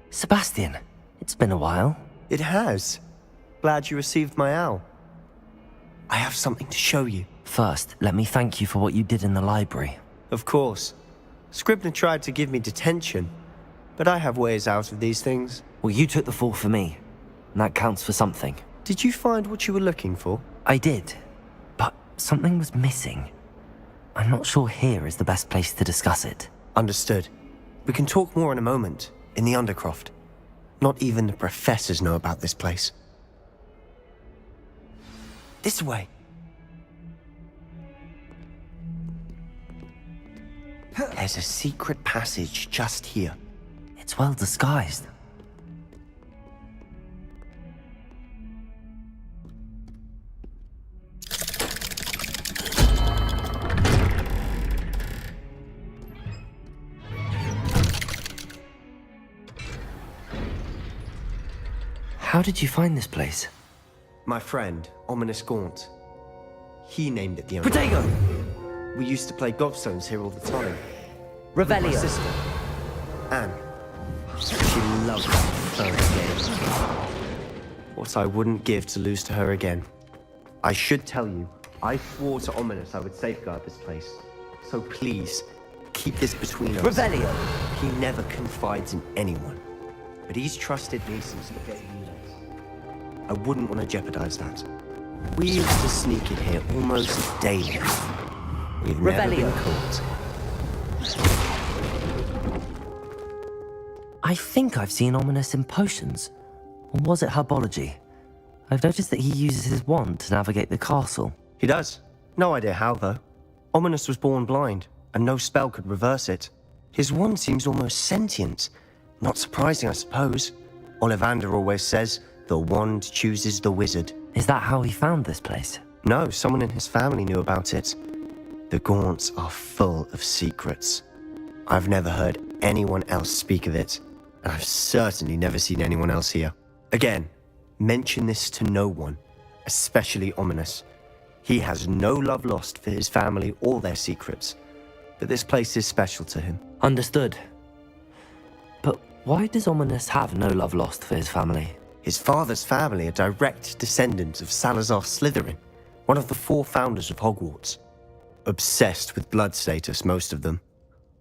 Sebastian, it's been a while. It has. Glad you received my owl. I have something to show you. First, let me thank you for what you did in the library. Of course. Scribner tried to give me detention, but I have ways out of these things. Well, you took the fall for me, and that counts for something. Did you find what you were looking for? I did, but something was missing. I'm not sure here is the best place to discuss it. Understood. We can talk more in a moment, in the Undercroft. Not even the professors know about this place. This way. There's a secret passage just here. It's well disguised. How did you find this place? My friend, Ominous Gaunt. He named it the Protego! We used to play gobstones here all the time. My Revelio! sister, Anne. She loved that first game. What I wouldn't give to lose to her again. I should tell you, I swore to Ominous I would safeguard this place. So please, keep this between us. Revelio! He never confides in anyone. But he's trusted me since the day he left. I wouldn't want to jeopardize that. We used to sneak in here almost daily. We've never been caught. I think I've seen Ominous in potions. Or was it herbology? I've noticed that he uses his wand to navigate the castle. He does. No idea how, though. Ominous was born blind, and no spell could reverse it. His wand seems almost sentient. Not surprising, I suppose. Ollivander always says, the wand chooses the wizard. Is that how he found this place? No, someone in his family knew about it. The Gaunts are full of secrets. I've never heard anyone else speak of it, and I've certainly never seen anyone else here. Again, mention this to no one, especially Ominous. He has no love lost for his family or their secrets, but this place is special to him. Understood. But why does Ominous have no love lost for his family? His father's family are direct descendants of Salazar Slytherin, one of the 4 founders of Hogwarts. Obsessed with blood status, most of them.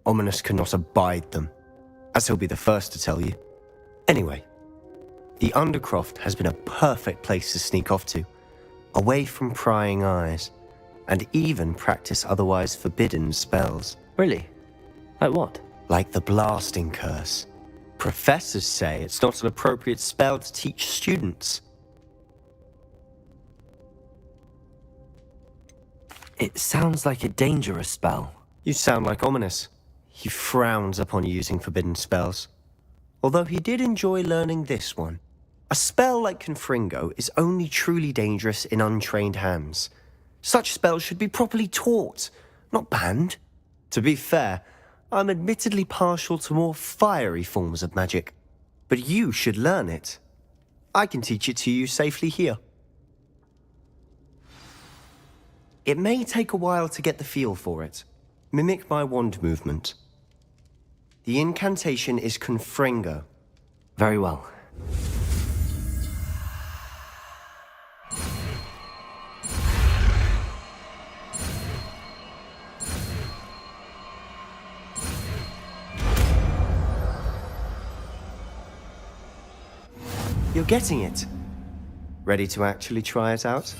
Ominous cannot abide them, as he'll be the first to tell you. Anyway, the Undercroft has been a perfect place to sneak off to, away from prying eyes, and even practice otherwise forbidden spells. Really? Like what? Like the blasting curse. Professors say it's not an appropriate spell to teach students. It sounds like a dangerous spell. You sound like Ominous. He frowns upon using forbidden spells. Although he did enjoy learning this one. A spell like Confringo is only truly dangerous in untrained hands. Such spells should be properly taught, not banned. To be fair, I'm admittedly partial to more fiery forms of magic. But you should learn it. I can teach it to you safely here. It may take a while to get the feel for it. Mimic my wand movement. The incantation is Confringo. Very well. You're getting it. Ready to actually try it out?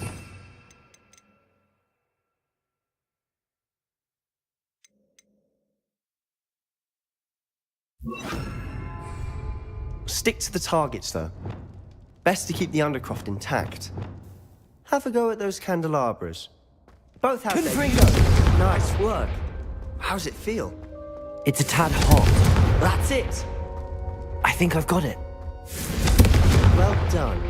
Stick to the targets, though. Best to keep the Undercroft intact. Have a go at those candelabras. Both have Confringo! Nice work. How's it feel? It's a tad hot. That's it! I think I've got it. Well done.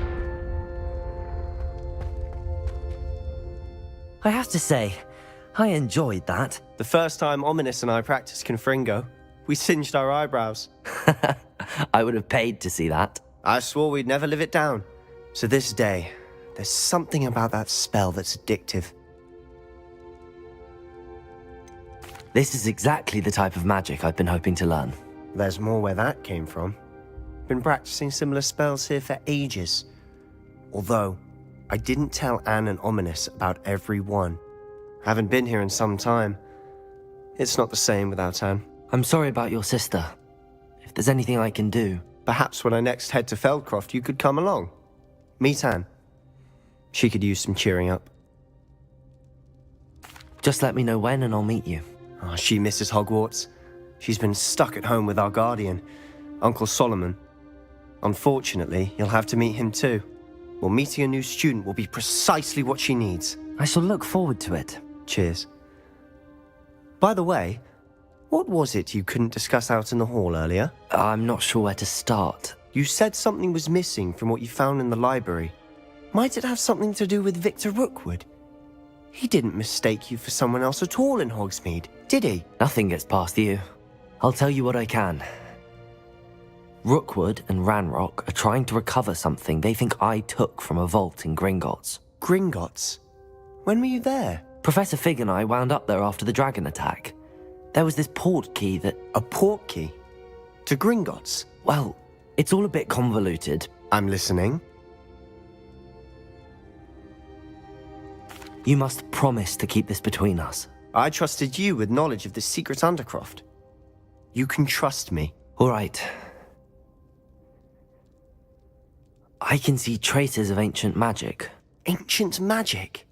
I have to say, I enjoyed that. The first time Ominous and I practiced Confringo, we singed our eyebrows. I would have paid to see that. I swore we'd never live it down. To this day, there's something about that spell that's addictive. This is exactly the type of magic I've been hoping to learn. There's more where that came from. Been practicing similar spells here for ages. Although, I didn't tell Anne and Ominous about every one. Haven't been here in some time. It's not the same without Anne. I'm sorry about your sister. If there's anything I can do... Perhaps when I next head to Feldcroft, you could come along. Meet Anne. She could use some cheering up. Just let me know when and I'll meet you. Oh, she misses Hogwarts. She's been stuck at home with our guardian, Uncle Solomon. Unfortunately, you'll have to meet him too. Well, meeting a new student will be precisely what she needs. I shall look forward to it. Cheers. By the way, what was it you couldn't discuss out in the hall earlier? I'm not sure where to start. You said something was missing from what you found in the library. Might it have something to do with Victor Rookwood? He didn't mistake you for someone else at all in Hogsmeade, did he? Nothing gets past you. I'll tell you what I can. Rookwood and Ranrock are trying to recover something they think I took from a vault in Gringotts. Gringotts? When were you there? Professor Fig and I wound up there after the dragon attack. There was this port key that... A port key? To Gringotts? Well, it's all a bit convoluted. I'm listening. You must promise to keep this between us. I trusted you with knowledge of this secret undercroft. You can trust me. All right. I can see traces of ancient magic. Ancient magic?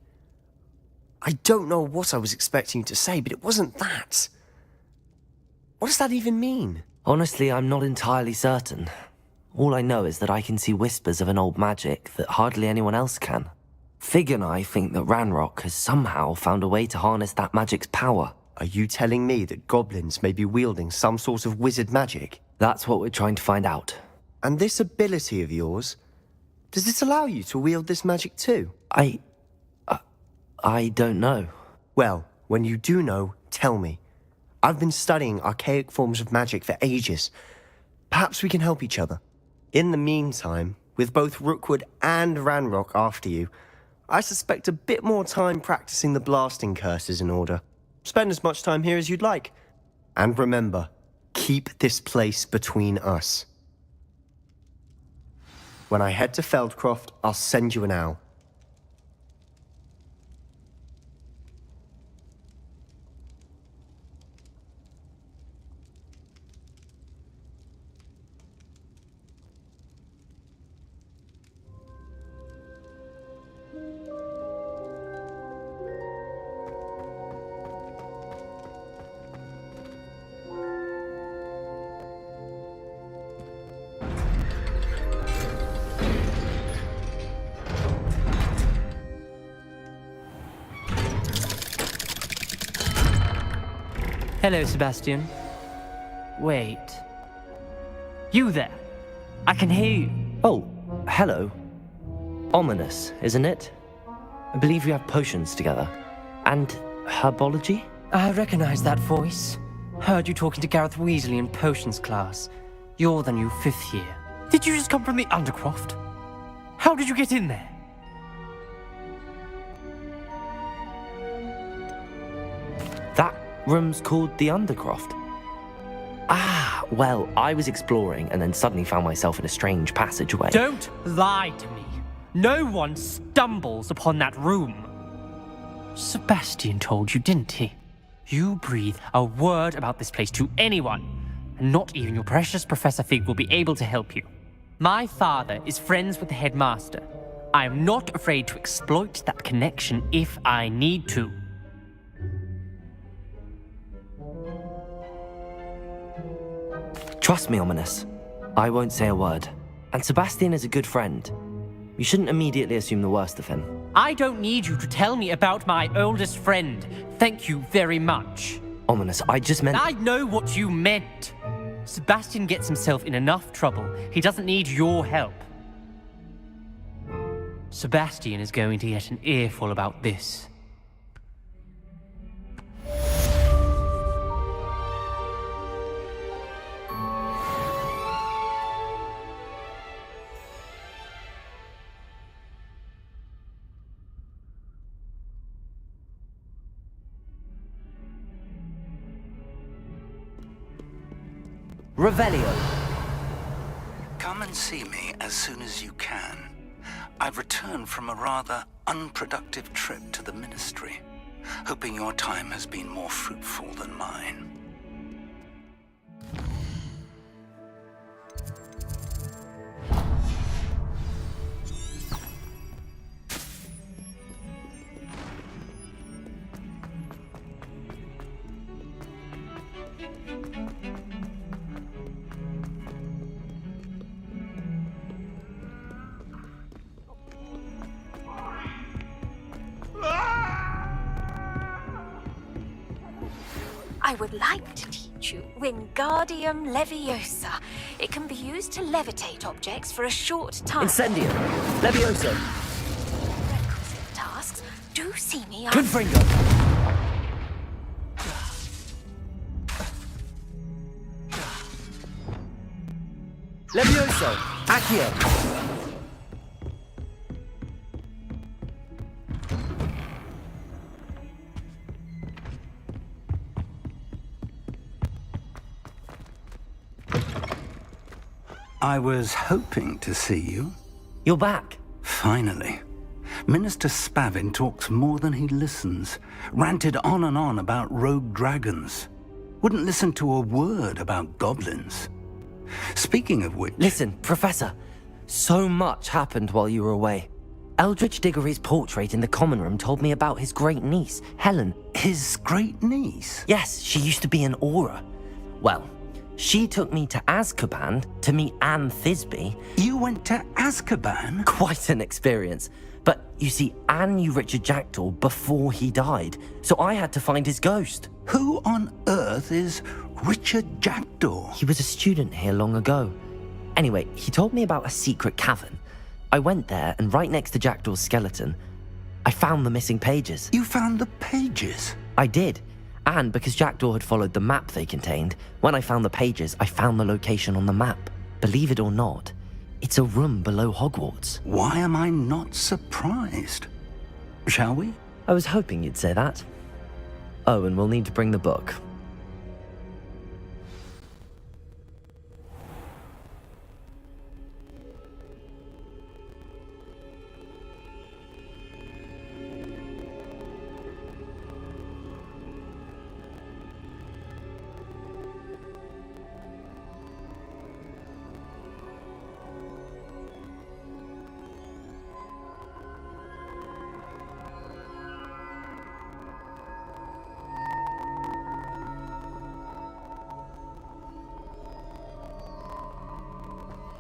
I don't know what I was expecting you to say, but it wasn't that. What does that even mean? Honestly, I'm not entirely certain. All I know is that I can see whispers of an old magic that hardly anyone else can. Fig and I think that Ranrock has somehow found a way to harness that magic's power. Are you telling me that goblins may be wielding some sort of wizard magic? That's what we're trying to find out. And this ability of yours, does it allow you to wield this magic too? I don't know. Well, when you do know, tell me. I've been studying archaic forms of magic for ages. Perhaps we can help each other. In the meantime, with both Rookwood and Ranrock after you, I suspect a bit more time practicing the blasting curse is in order. Spend as much time here as you'd like. And remember, keep this place between us. When I head to Feldcroft, I'll send you an owl. Hello, Sebastian. Wait. You there? I can hear you. Oh, hello. Ominous, isn't it? I believe we have potions together. And herbology? I recognize that voice. Heard you talking to Gareth Weasley in potions class. You're the new 5th year. Did you just come from the Undercroft? How did you get in there? That room's called the Undercroft. Ah, well, I was exploring and then suddenly found myself in a strange passageway. Don't lie to me. No one stumbles upon that room. Sebastian told you, didn't he? You breathe a word about this place to anyone, and not even your precious Professor Fig will be able to help you. My father is friends with the headmaster. I am not afraid to exploit that connection if I need to. Trust me, Ominous. I won't say a word. And Sebastian is a good friend. You shouldn't immediately assume the worst of him. I don't need you to tell me about my oldest friend. Thank you very much. Ominous, I just meant... I know what you meant. Sebastian gets himself in enough trouble. He doesn't need your help. Sebastian is going to get an earful about this. Revelio. Come and see me as soon as you can. I've returned from a rather unproductive trip to the Ministry, hoping your time has been more fruitful than mine. I would like to teach you Wingardium Leviosa. It can be used to levitate objects for a short time. Incendium! Levioso! Requisite tasks. Do see me. Confringo! Levioso! Accio! I was hoping to see you. You're back. Finally. Minister Spavin talks more than he listens. Ranted on and on about rogue dragons. Wouldn't listen to a word about goblins. Speaking of which... Listen, Professor. So much happened while you were away. Eldritch Diggory's portrait in the common room told me about his great niece, Helen. His great niece? Yes, she used to be an Auror. Well, she took me to Azkaban to meet Anne Thisbe. You went to Azkaban? Quite an experience. But you see, Anne knew Richard Jackdaw before he died, so I had to find his ghost. Who on earth is Richard Jackdaw? He was a student here long ago. Anyway, he told me about a secret cavern. I went there, and right next to Jackdaw's skeleton, I found the missing pages. You found the pages? I did. And because Jackdaw had followed the map they contained, when I found the pages, I found the location on the map. Believe it or not, it's a room below Hogwarts. Why am I not surprised? Shall we? I was hoping you'd say that. Oh, and we'll need to bring the book.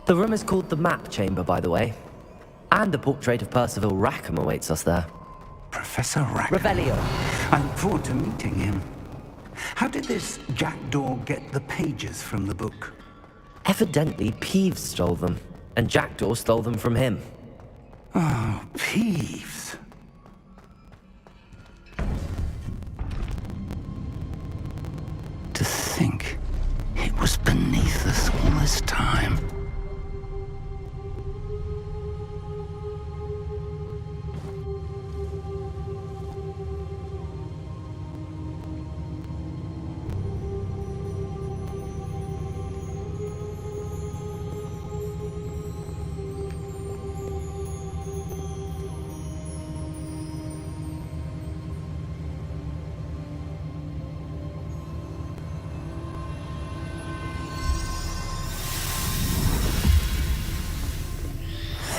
The room is called the Map Chamber, by the way. And a portrait of Percival Rackham awaits us there. Professor Rackham. Revelio. I look forward to meeting him. How did this Jackdaw get the pages from the book? Evidently, Peeves stole them, and Jackdaw stole them from him. Oh, Peeves. To think it was beneath us all this time.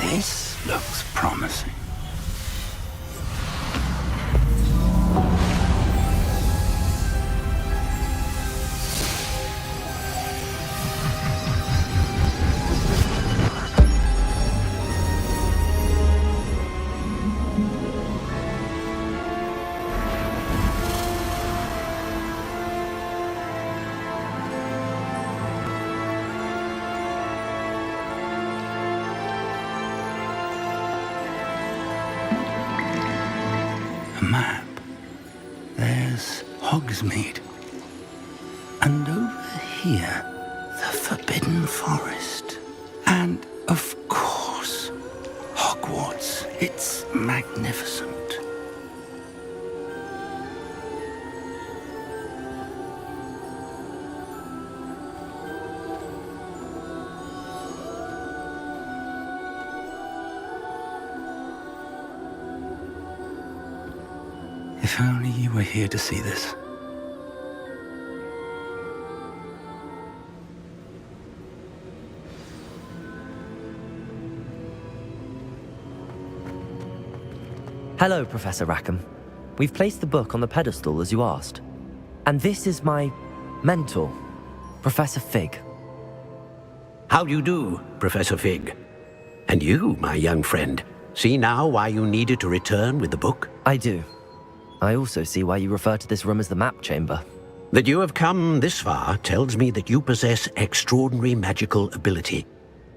This looks promising. Map. There's Hogsmeade. And over here, the Forbidden Forest. And, of course, Hogwarts. It's magnificent. If only you were here to see this. Hello, Professor Rackham. We've placed the book on the pedestal as you asked. And this is my mentor, Professor Fig. How do you do, Professor Fig? And you, my young friend, see now why you needed to return with the book? I do. I also see why you refer to this room as the map chamber. That you have come this far tells me that you possess extraordinary magical ability,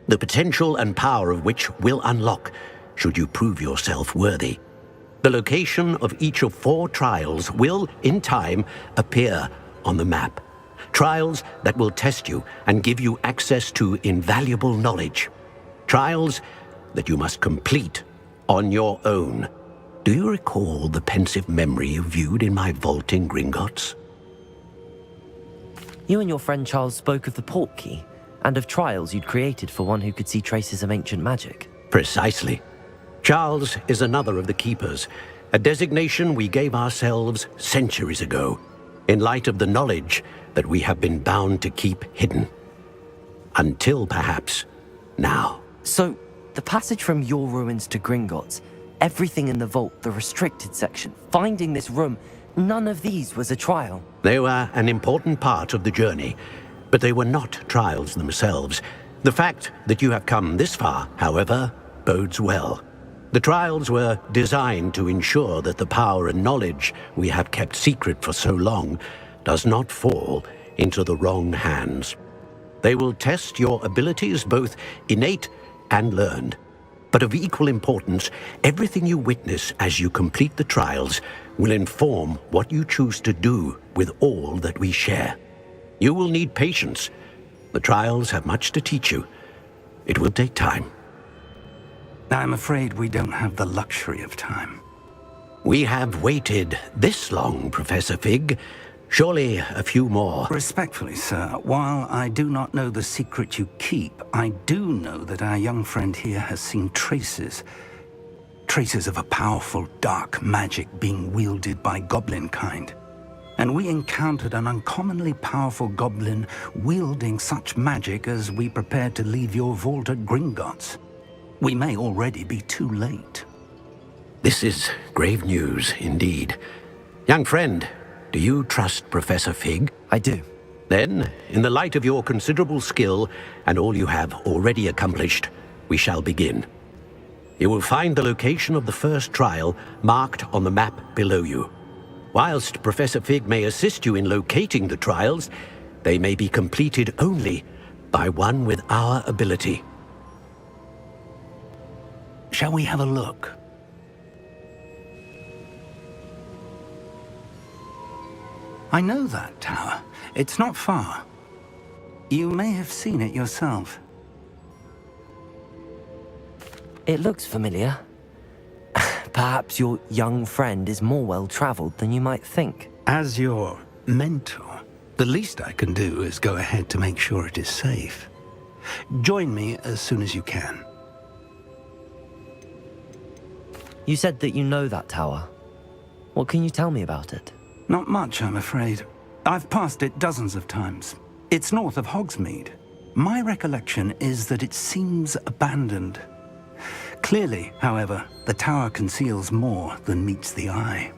the potential and power of which will unlock should you prove yourself worthy. The location of each of 4 trials will, in time, appear on the map. Trials that will test you and give you access to invaluable knowledge. Trials that you must complete on your own. Do you recall the pensive memory you viewed in my vault in Gringotts? You and your friend Charles spoke of the port key, and of trials you'd created for one who could see traces of ancient magic. Precisely. Charles is another of the Keepers, a designation we gave ourselves centuries ago, in light of the knowledge that we have been bound to keep hidden. Until, perhaps, now. So, the passage from your ruins to Gringotts, everything in the vault, the restricted section, finding this room, none of these was a trial. They were an important part of the journey, but they were not trials themselves. The fact that you have come this far, however, bodes well. The trials were designed to ensure that the power and knowledge we have kept secret for so long does not fall into the wrong hands. They will test your abilities, both innate and learned. But of equal importance, everything you witness as you complete the trials will inform what you choose to do with all that we share. You will need patience. The trials have much to teach you. It will take time. I'm afraid we don't have the luxury of time. We have waited this long, Professor Fig. Surely a few more. Respectfully, sir, while I do not know the secret you keep, I do know that our young friend here has seen traces of a powerful dark magic being wielded by goblin kind. And we encountered an uncommonly powerful goblin wielding such magic as we prepared to leave your vault at Gringotts. We may already be too late. This is grave news indeed. Young friend, do you trust Professor Fig? I do. Then, in the light of your considerable skill and all you have already accomplished, we shall begin. You will find the location of the first trial marked on the map below you. Whilst Professor Fig may assist you in locating the trials, they may be completed only by one with our ability. Shall we have a look? I know that tower. It's not far. You may have seen it yourself. It looks familiar. Perhaps your young friend is more well-traveled than you might think. As your mentor, the least I can do is go ahead to make sure it is safe. Join me as soon as you can. You said that you know that tower. What can you tell me about it? Not much, I'm afraid. I've passed it dozens of times. It's north of Hogsmeade. My recollection is that it seems abandoned. Clearly, however, the tower conceals more than meets the eye.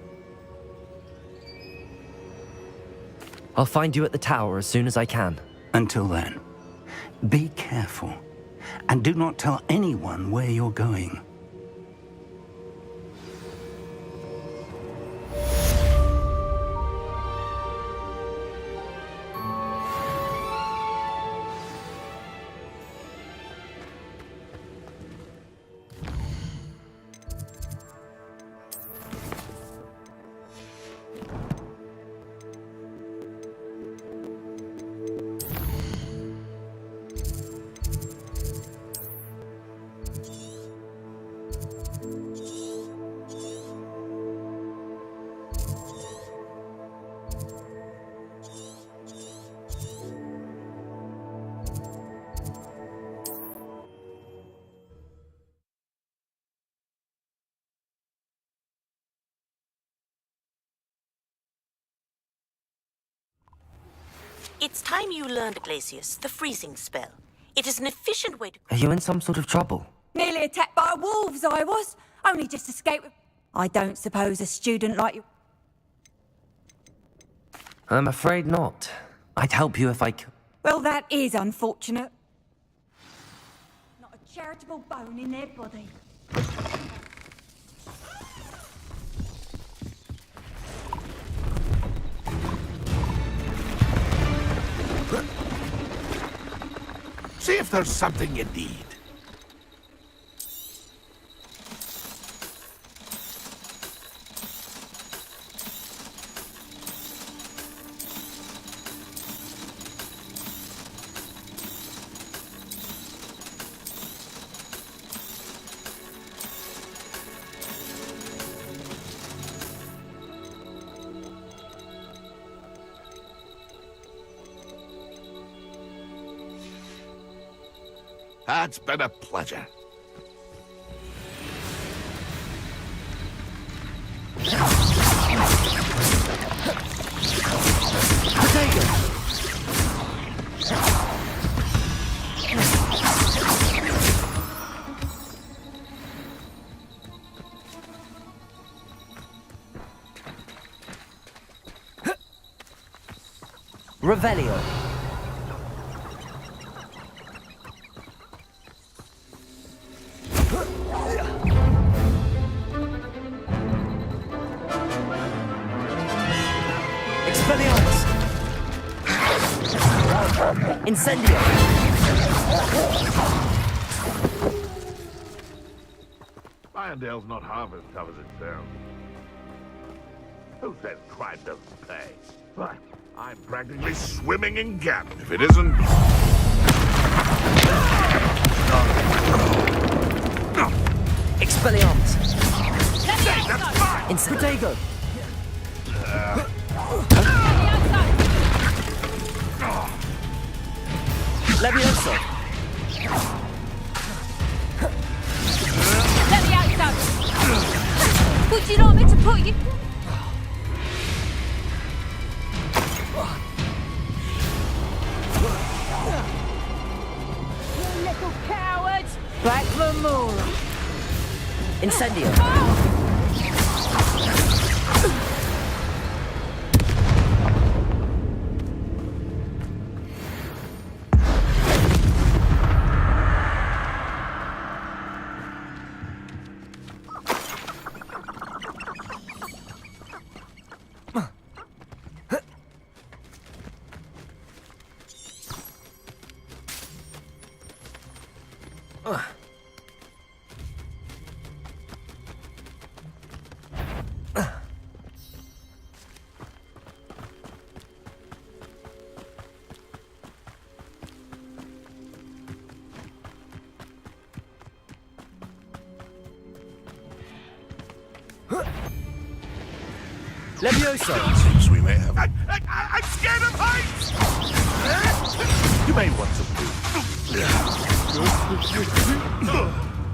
I'll find you at the tower as soon as I can. Until then, be careful, and do not tell anyone where you're going. It's time you learned, Glacius, the freezing spell. It is an efficient way to... Are you in some sort of trouble? Nearly attacked by wolves, I was. Only just escaped with... I don't suppose a student like you... I'm afraid not. I'd help you if I could. Well, that is unfortunate. Not a charitable bone in their body. See if there's something you need. It's been a pleasure. Revelio. Expelliarmus! Incendio! Irondale's not half as tough as it sounds. Who says crime doesn't pay? But I'm practically swimming in gap. If it isn't... Expelliarmus! That's fine! Protego! Levioso! Let me out, Doug! Would you like me to put you... You little cowards! Back the moon! Incendio! Levioso! Seems we may have... I'm scared of heights! You may want some food.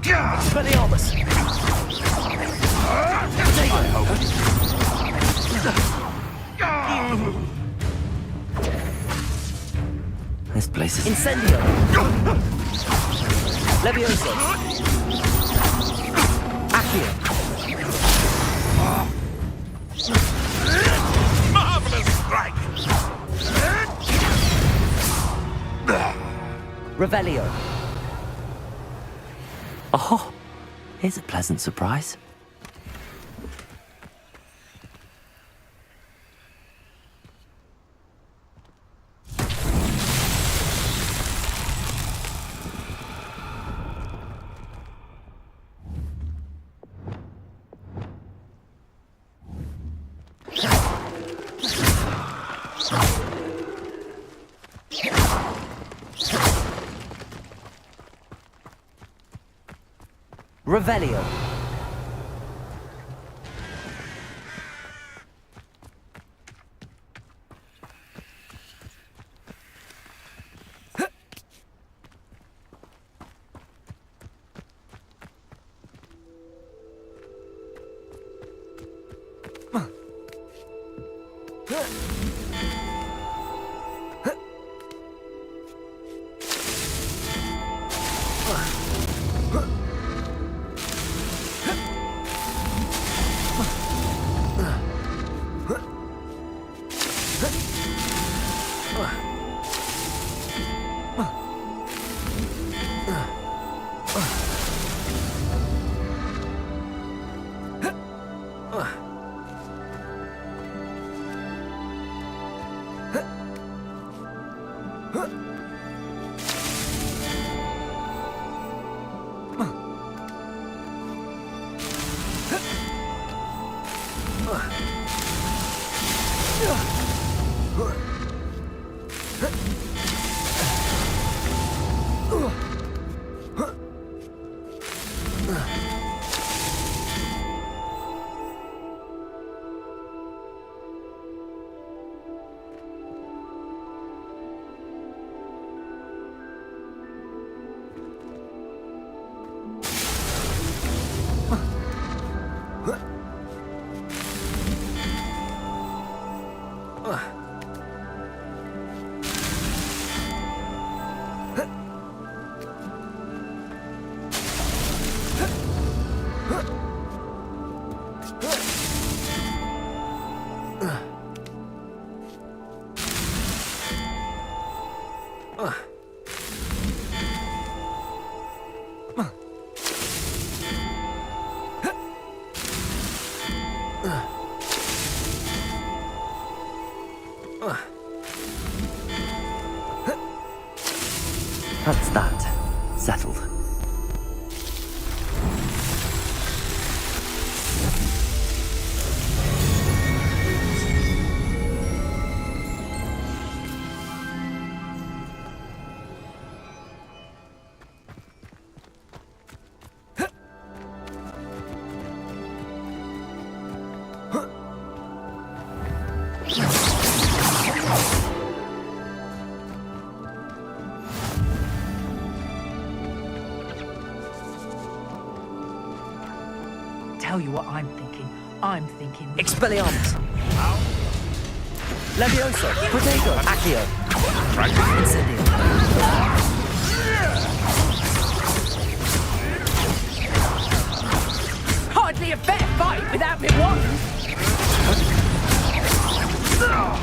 Expelliarmus! This place is... Incendio! Levioso! Accio! Marvelous strike! Revelio! Oh, here's a pleasant surprise. Revelio. That's that. Settled. Tell you what I'm thinking. I'm thinking... Expelliarmus! Levioso! Protego! Accio! Incendio! Hardly a fair fight without me one!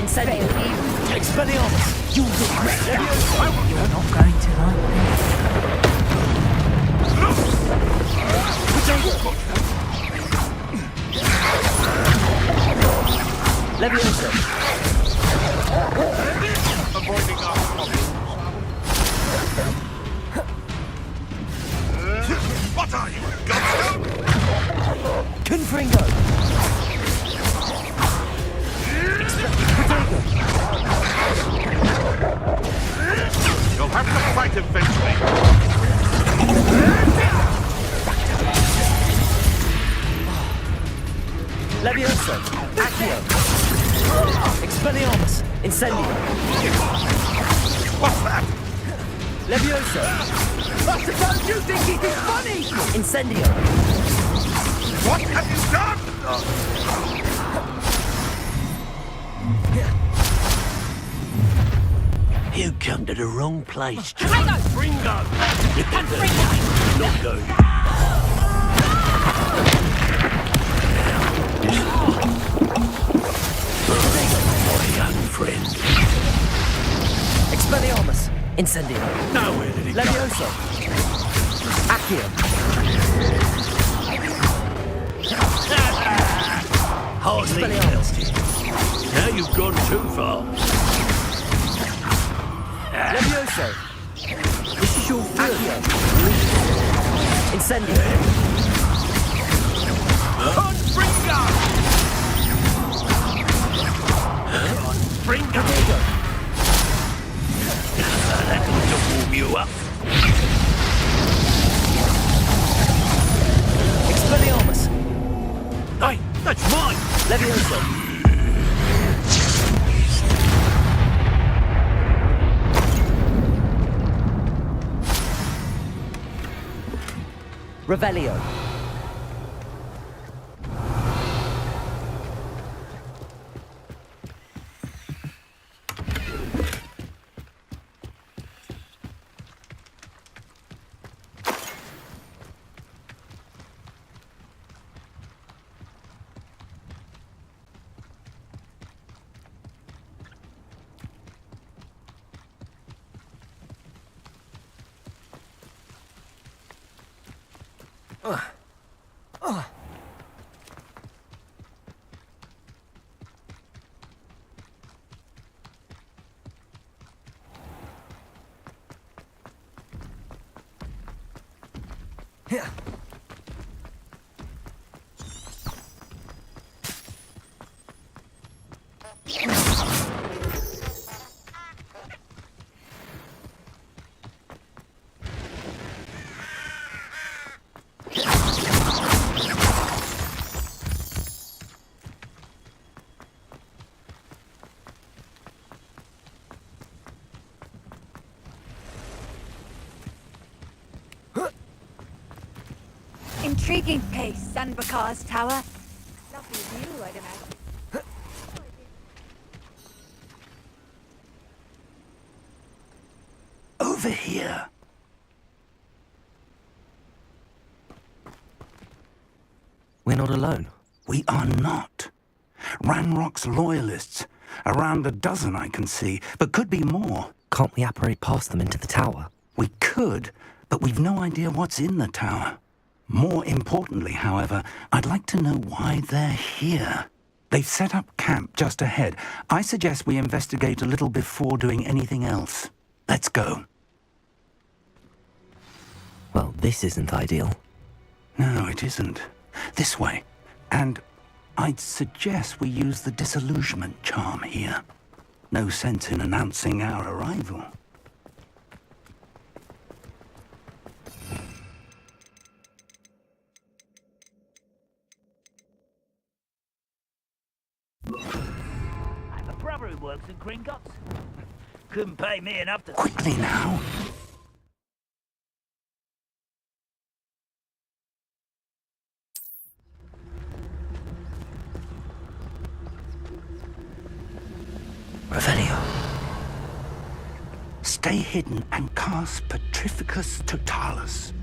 Incendio! Expelliarmus! You'll regret that. You're not going to like me. Levioso! Avoiding our problems. What are you, Godstone? Confringo! You'll have to fight eventually. Levioso! Accio! Expelliarmus! Incendio! What's that? Levioso! I suppose you think it is funny! Incendio! What have you done? You come to the wrong place, Ringo! Not going. My young friend. Expelliarmus! Incendio! Nowhere did he go. Levioso! Accio! Hardly Expelliarmus! felt it. Now you've gone too far. Levioso! This is your Accio! Incendio! That ought to warm you up. Expelliarmus! Hey, that's mine. Levioso! Revelio! Yeah. Intriguing place, Sanbakar's tower. Lovely view, I'd imagine. Over here. We're not alone. We are not. Ranrock's loyalists. Around a dozen I can see, but could be more. Can't we apparate past them into the tower? We could, but we've no idea what's in the tower. More importantly, however, I'd like to know why they're here. They've set up camp just ahead. I suggest we investigate a little before doing anything else. Let's go. Well, this isn't ideal. No, it isn't. This way. And I'd suggest we use the disillusionment charm here. No sense in announcing our arrival. I have a brother who works in Gringotts. Couldn't pay me enough to... Quickly now. Revelio. Stay hidden and cast Petrificus Totalis.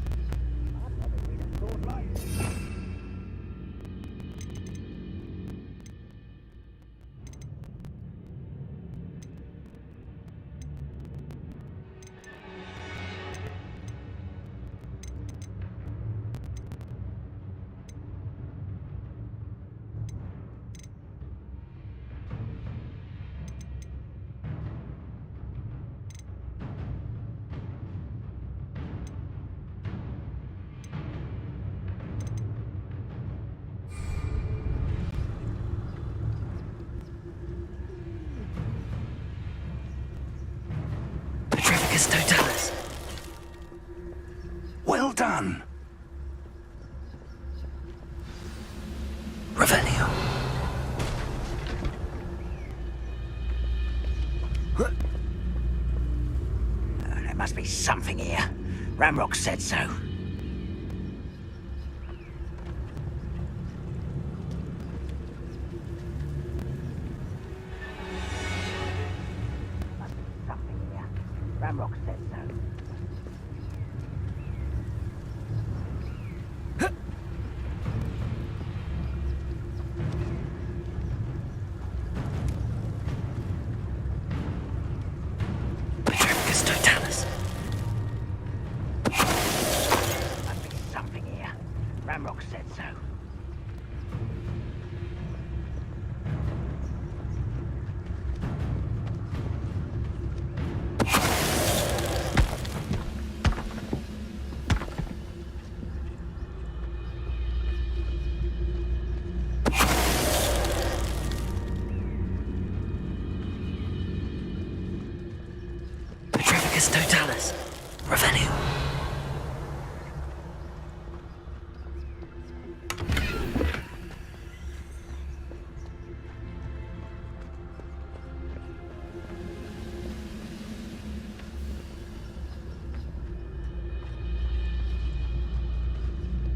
Petrificus Totalis. Well done. Revelio. There must be something here. Ramrock said so. Must be something here. Ramrock said so. Petrificus Totalis. Must be something here. Ramrock said so. Petrificus Totalis. Revelio.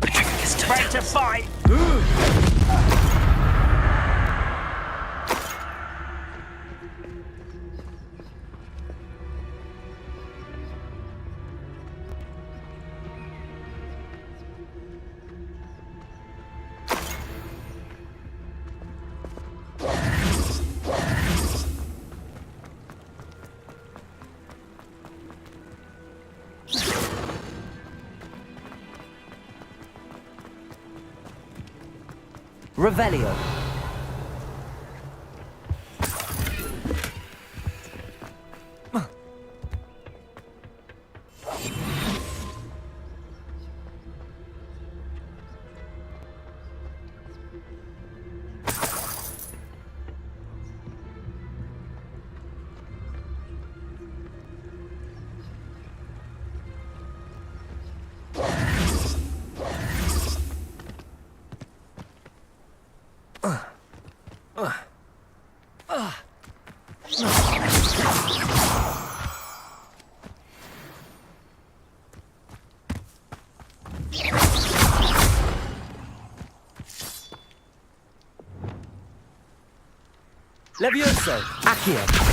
Petrificus Ready to Totalis. fight! Revelio. Levioso! Accio!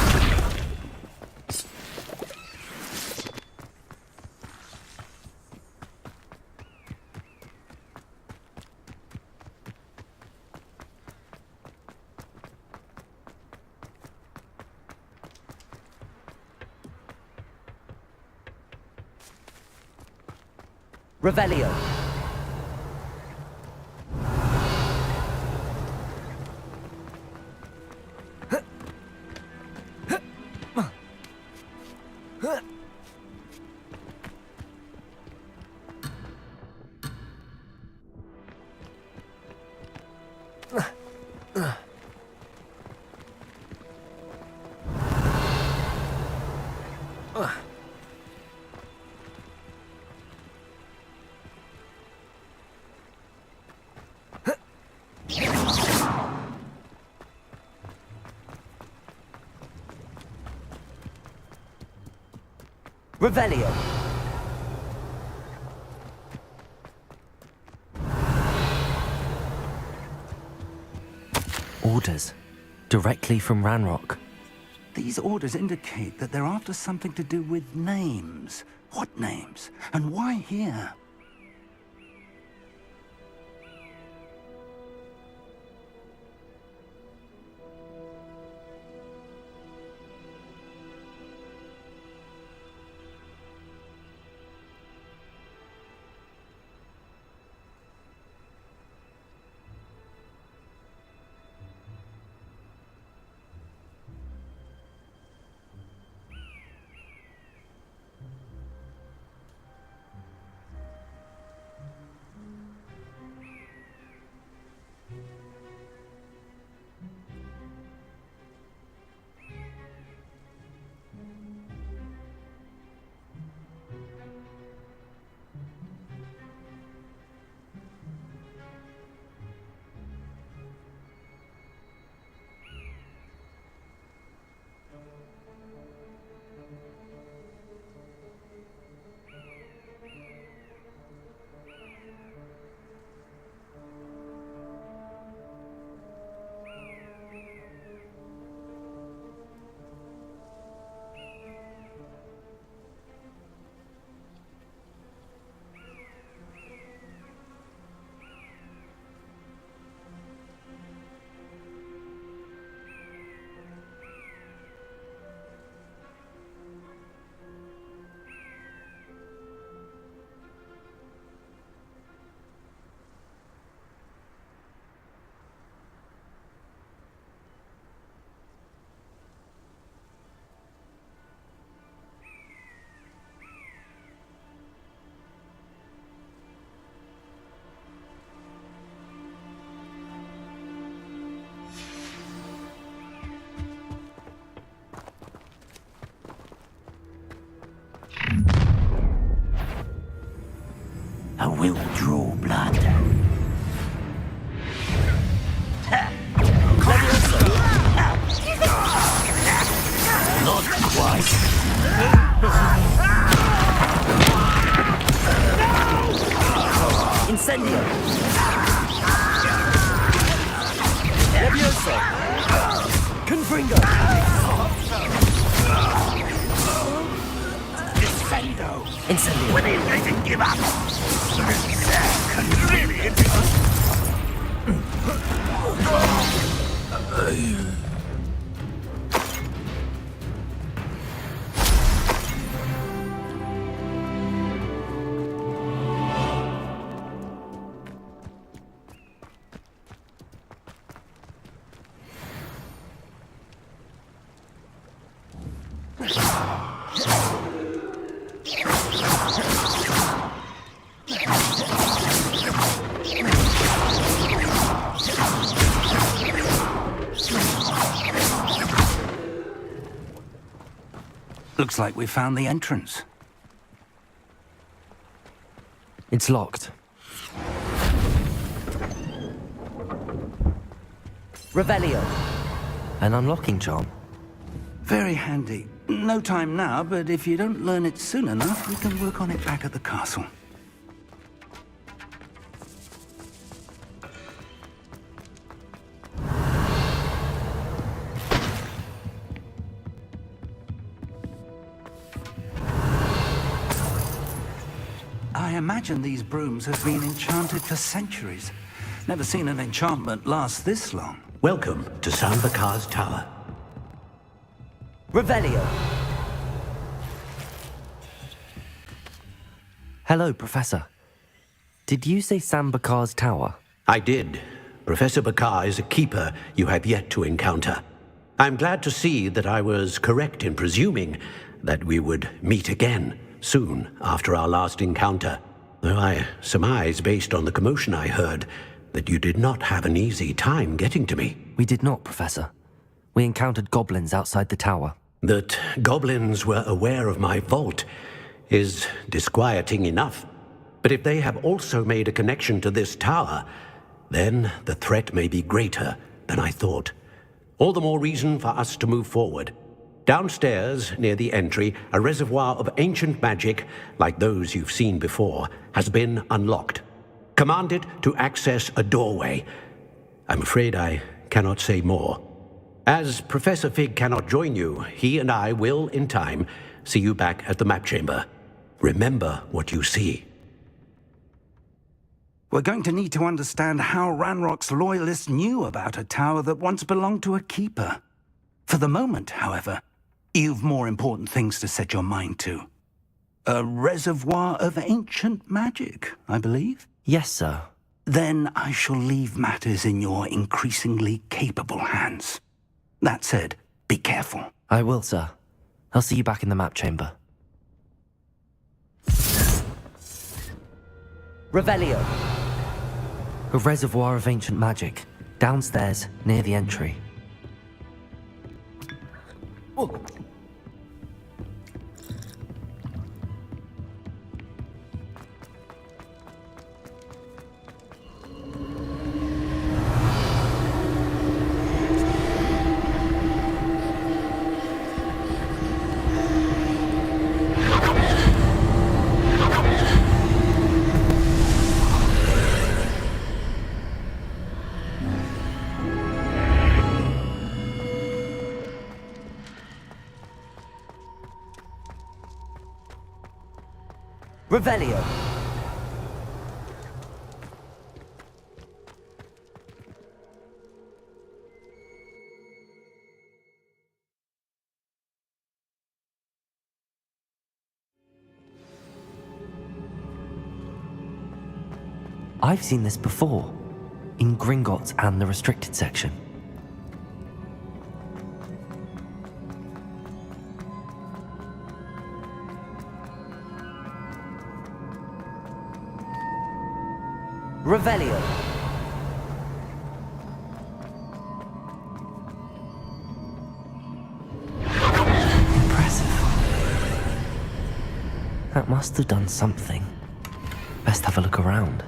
Revelio. Revelio. Orders. Directly from Ranrock. These orders indicate that they're after something to do with names. What names? And why here? I will draw blood. Not quite. Incendio. Levioso. Confringo. Incendio. When are you going to give up? Really? Looks like we found the entrance. It's locked. Revelio. An unlocking charm. Very handy. No time now, but if you don't learn it soon enough, we can work on it back at the castle. I imagine these brooms have been enchanted for centuries. Never seen an enchantment last this long. Welcome to Sambakar's Tower. Revelio. Hello, Professor. Did you say Sam Bakar's tower? I did. Professor Bakar is a keeper you have yet to encounter. I'm glad to see that I was correct in presuming that we would meet again soon after our last encounter. Though I surmise, based on the commotion I heard, that you did not have an easy time getting to me. We did not, Professor. We encountered goblins outside the tower. That goblins were aware of my vault is disquieting enough. But if they have also made a connection to this tower, then the threat may be greater than I thought. All the more reason for us to move forward. Downstairs, near the entry, a reservoir of ancient magic, like those you've seen before, has been unlocked. Command it to access a doorway. I'm afraid I cannot say more. As Professor Fig cannot join you, he and I will, in time, see you back at the map chamber. Remember what you see. We're going to need to understand how Ranrock's loyalists knew about a tower that once belonged to a keeper. For the moment, however, you've more important things to set your mind to. A reservoir of ancient magic, I believe? Yes, sir. Then I shall leave matters in your increasingly capable hands. That said, be careful. I will, sir. I'll see you back in the map chamber. Revelio. A reservoir of ancient magic, downstairs, near the entry. Oh. Revelio. I've seen this before, in Gringotts and the restricted section. Revelio. Impressive. That must have done something. Best have a look around.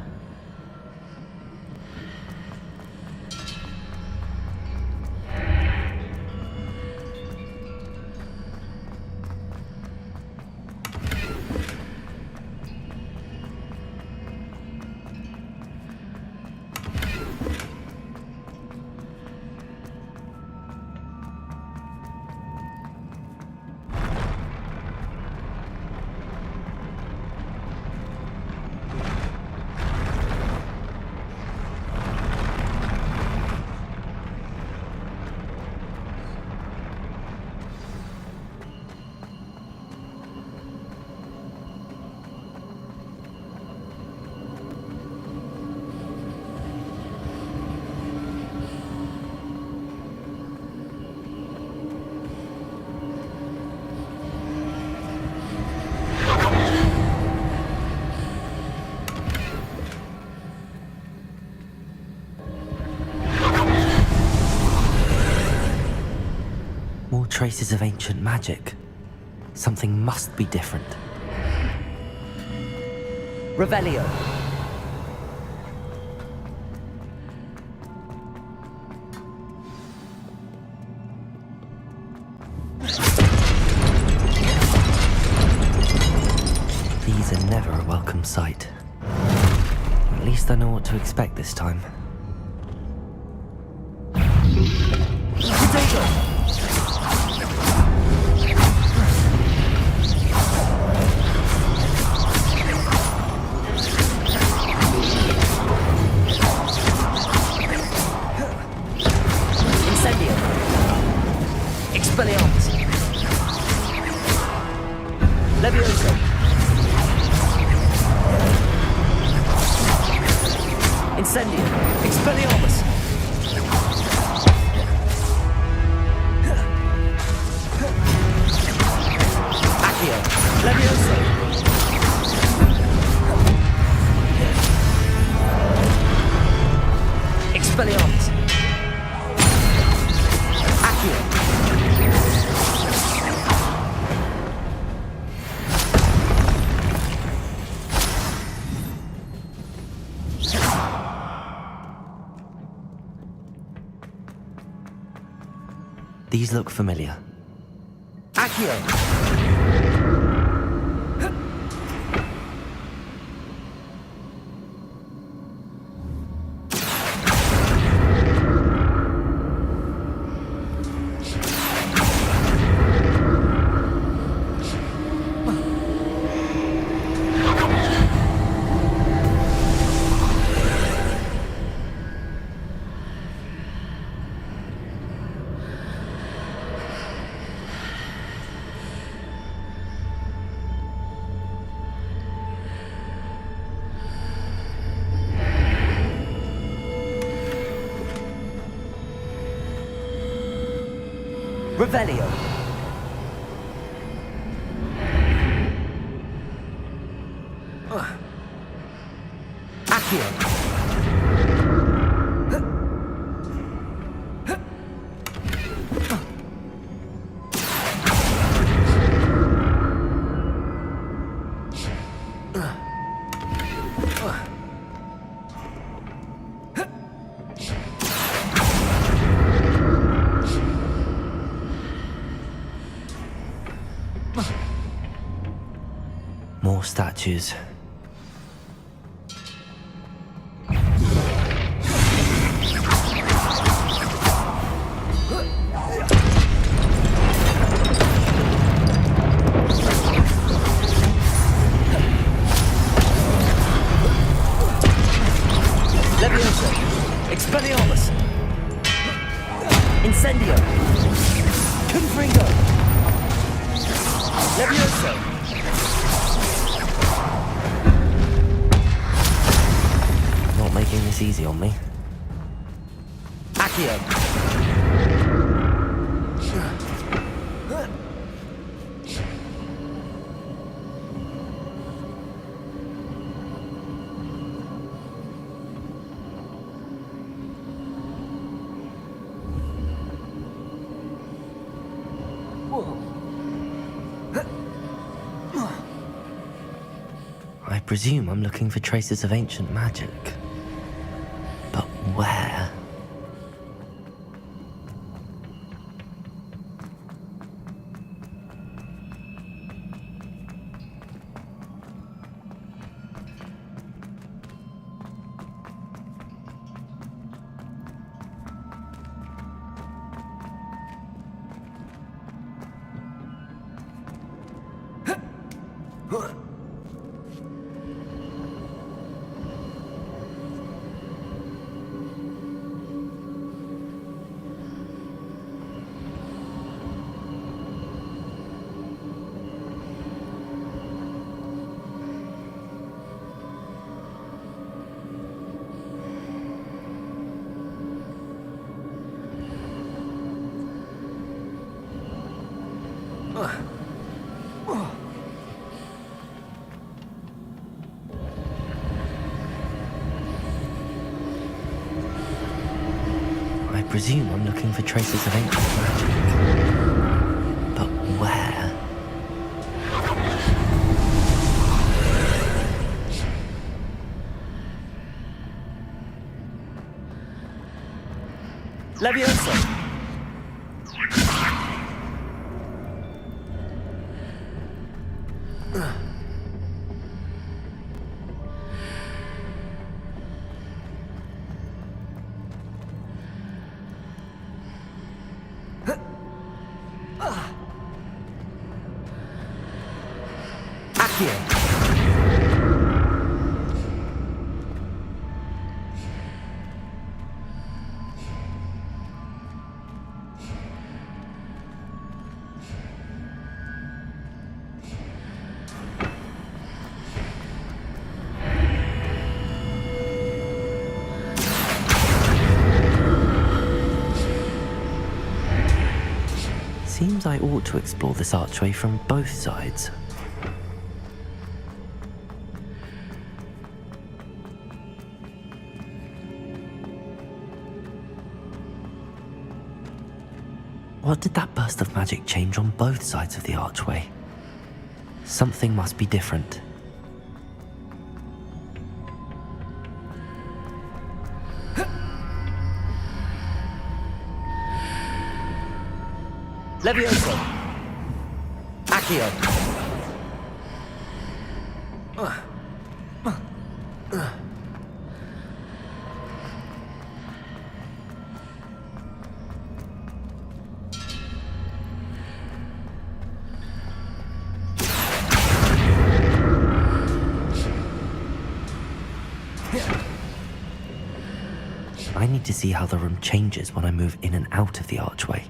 More traces of ancient magic. Something must be different. Revelio. These are never a welcome sight. At least I know what to expect this time. Potato! Levioso. Incendium! Expelliarmus! Accio! Levioso! Expelliarmus! Accio! These look familiar. Accio! Revelio. Accio. More statues. Levioso! Expelliarmus! Incendio! Confringo! Levioso! Not making this easy on me. Accio! I presume I'm looking for traces of ancient magic. But where? I presume I'm looking for traces of ancient magic. But where? Levioso! Accio! Seems I ought to explore this archway from both sides. What did that burst of magic change on both sides of the archway? Something must be different. Levioso! Accio! I need to see how the room changes when I move in and out of the archway.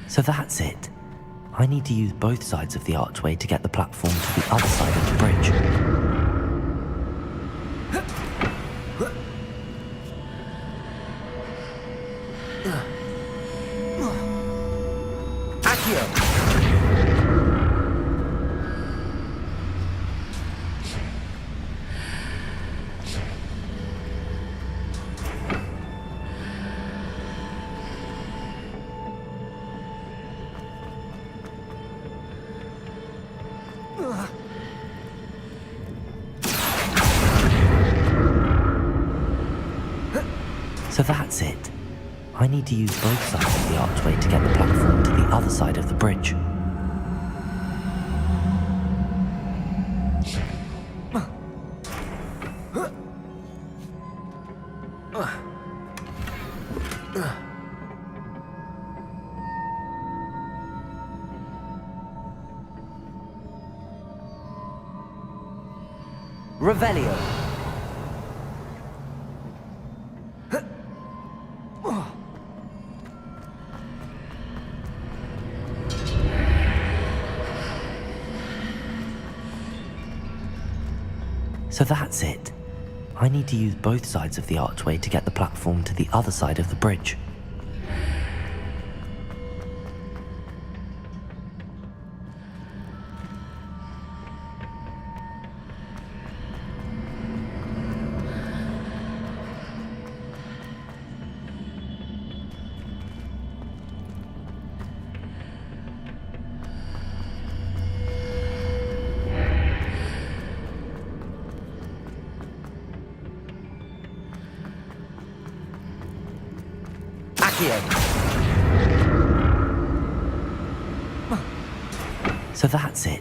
So that's it. I need to use both sides of the archway to get the platform to the other side of the bridge. Accio! So that's it. I need to use both sides of the archway to get the platform to the other side of the bridge. Revelio! So that's it. I need to use both sides of the archway to get the platform to the other side of the bridge. So that's it.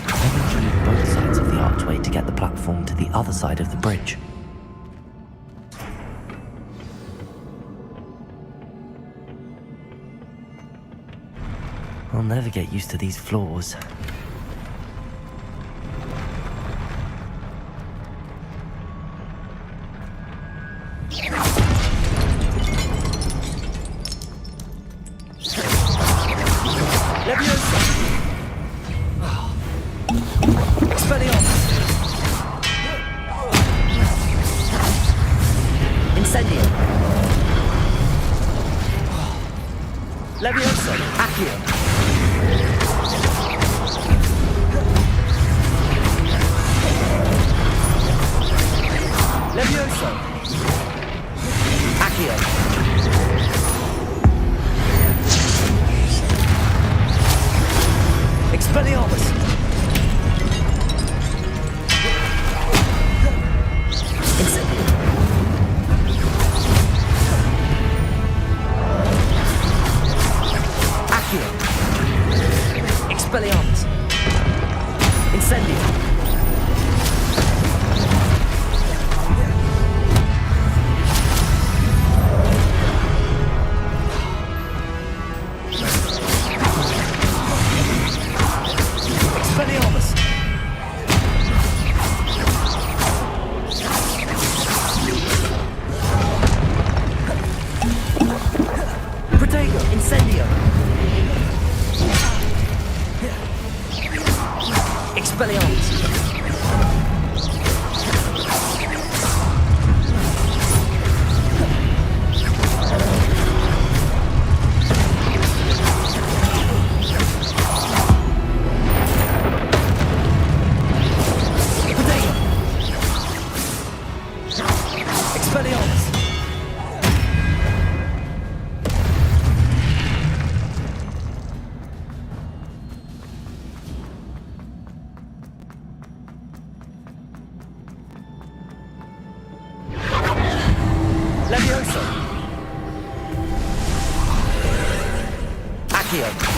I need to use both sides of the archway to get the platform to the other side of the bridge. I'll never get used to these floors. Levioso! Accio! Levioso! Accio! Expelliarmus! Incendio! Expelliarmus! Incendio! Expelliarmus! Levioso! Accio!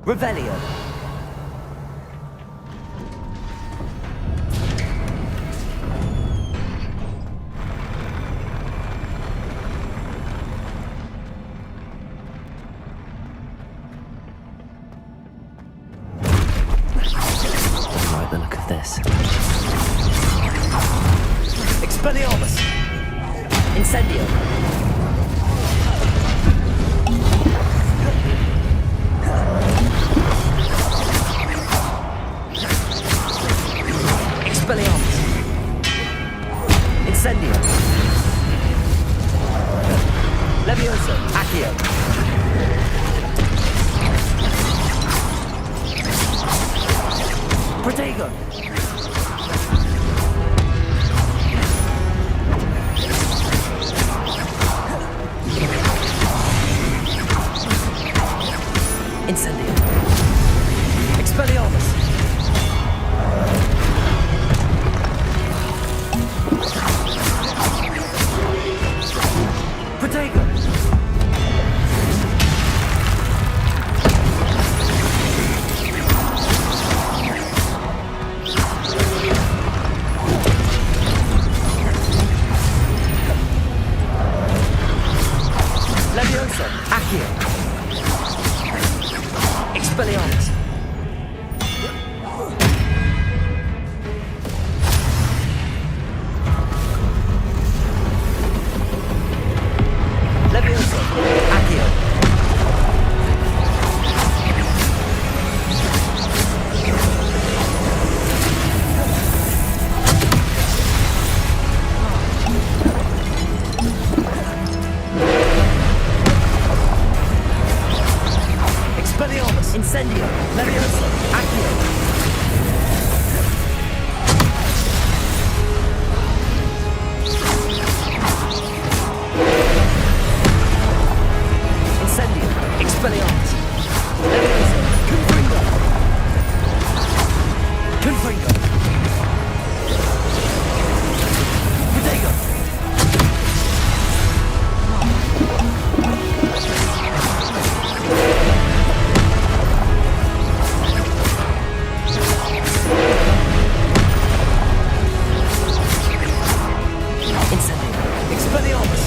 Revelio. I like the look of this. Expelliarmus! Incendio! Expelliarmus! Incendio! Levioso! Accio! Protego! Incendio! Expelliarmus! Protego! Levioso! Accio! Expelliarmus! Levioso! Accio! Expelliarmus! Incendio! Levioso! Accio! Incendio! Expelliarmus! Levioso! Confringo! Confringo! Protego! Incendio! Expelliarmus!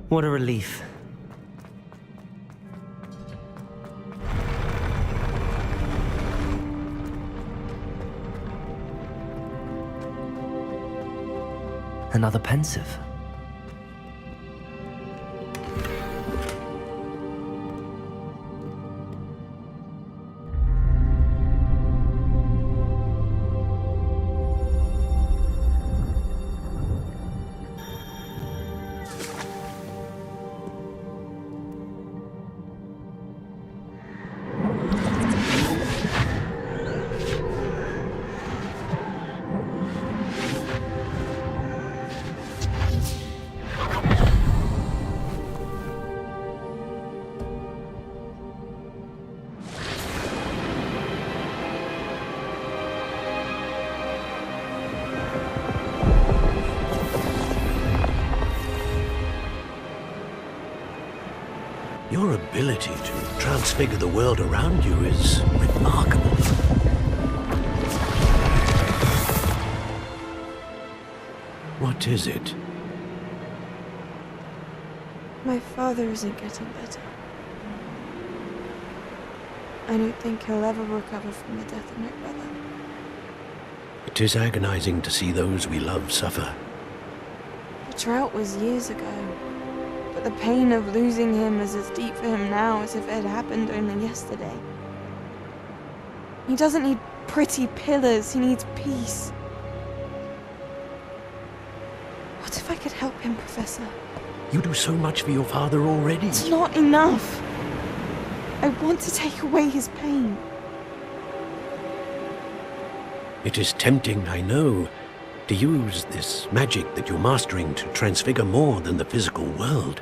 What a relief. Another pensive. Your ability to transfigure the world around you is remarkable. What is it? My father isn't getting better. I don't think he'll ever recover from the death of my brother. It is agonizing to see those we love suffer. The drought was years ago, but the pain of losing him is as deep for him now as if it had happened only yesterday. He doesn't need pretty pillars, he needs peace. What if I could help him, Professor? You do so much for your father already. It's not enough. I want to take away his pain. It is tempting, I know, to use this magic that you're mastering to transfigure more than the physical world.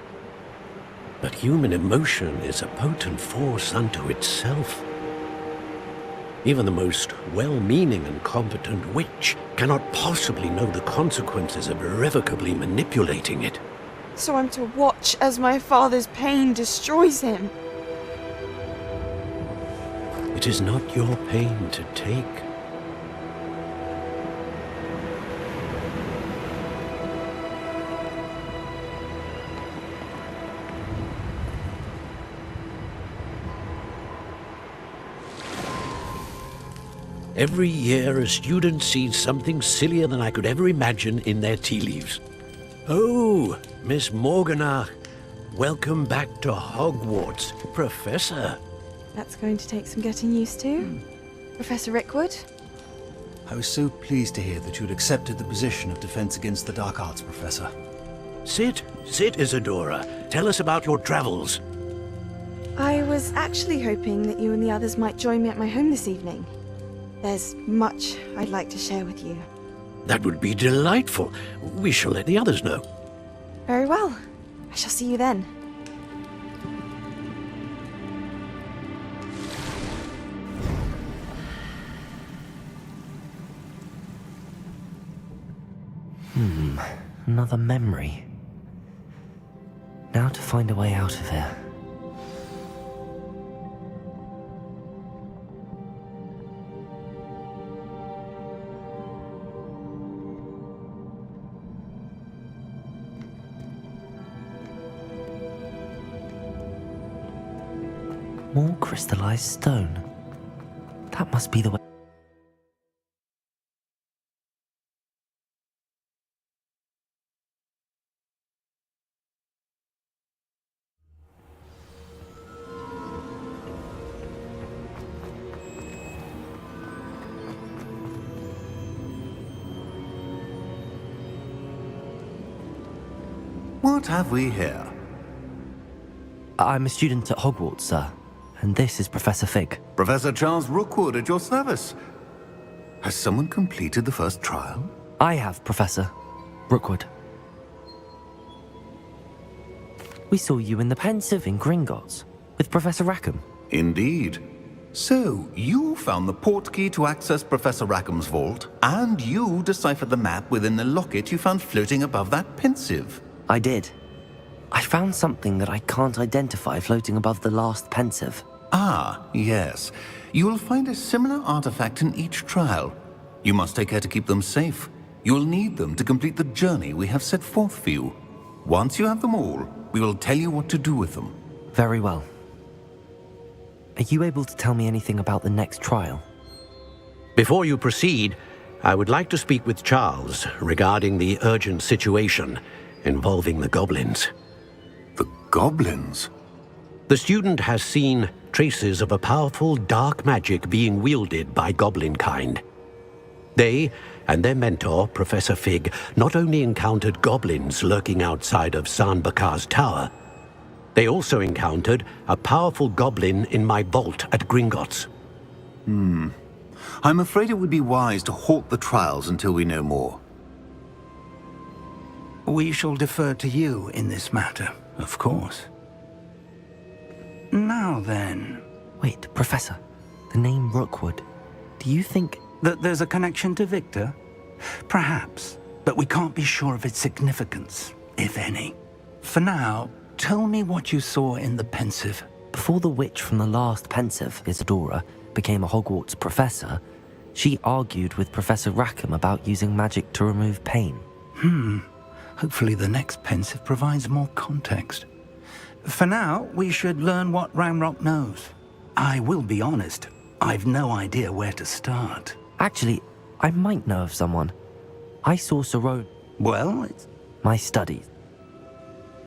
But human emotion is a potent force unto itself. Even the most well-meaning and competent witch cannot possibly know the consequences of irrevocably manipulating it. So I'm to watch as my father's pain destroys him. It is not your pain to take. Every year, a student sees something sillier than I could ever imagine in their tea leaves. Oh, Miss Morganach, welcome back to Hogwarts, Professor. That's going to take some getting used to. Professor Rickwood? I was so pleased to hear that you'd accepted the position of Defense Against the Dark Arts, Professor. Sit, Isadora. Tell us about your travels. I was actually hoping that you and the others might join me at my home this evening. There's much I'd like to share with you. That would be delightful. We shall let the others know. Very well. I shall see you then. Another memory. Now to find a way out of here. More crystallized stone. That must be the way. What have we here? I'm a student at Hogwarts, sir. And this is Professor Fig. Professor Charles Rookwood at your service. Has someone completed the first trial? I have, Professor Rookwood. We saw you in the Pensive in Gringotts with Professor Rackham. Indeed. So, you found the portkey to access Professor Rackham's vault, and you deciphered the map within the locket you found floating above that Pensive. I did. I found something that I can't identify floating above the last Pensive. Ah, yes. You will find a similar artifact in each trial. You must take care to keep them safe. You will need them to complete the journey we have set forth for you. Once you have them all, we will tell you what to do with them. Very well. Are you able to tell me anything about the next trial? Before you proceed, I would like to speak with Charles regarding the urgent situation involving the goblins. The goblins? The student has seen traces of a powerful dark magic being wielded by goblin kind. They and their mentor, Professor Fig, not only encountered goblins lurking outside of San Bakar's tower, they also encountered a powerful goblin in my vault at Gringotts. I'm afraid it would be wise to halt the trials until we know more. We shall defer to you in this matter, of course. Now then... Wait, Professor. The name Rookwood. Do you think... that there's a connection to Victor? Perhaps, but we can't be sure of its significance, if any. For now, tell me what you saw in the Pensive. Before the witch from the last Pensive, Isadora, became a Hogwarts professor, she argued with Professor Rackham about using magic to remove pain. Hopefully the next Pensive provides more context. For now, we should learn what Ranrock knows. I will be honest, I've no idea where to start. Actually, I might know of someone. I saw Sorone. Well, it's... My studies.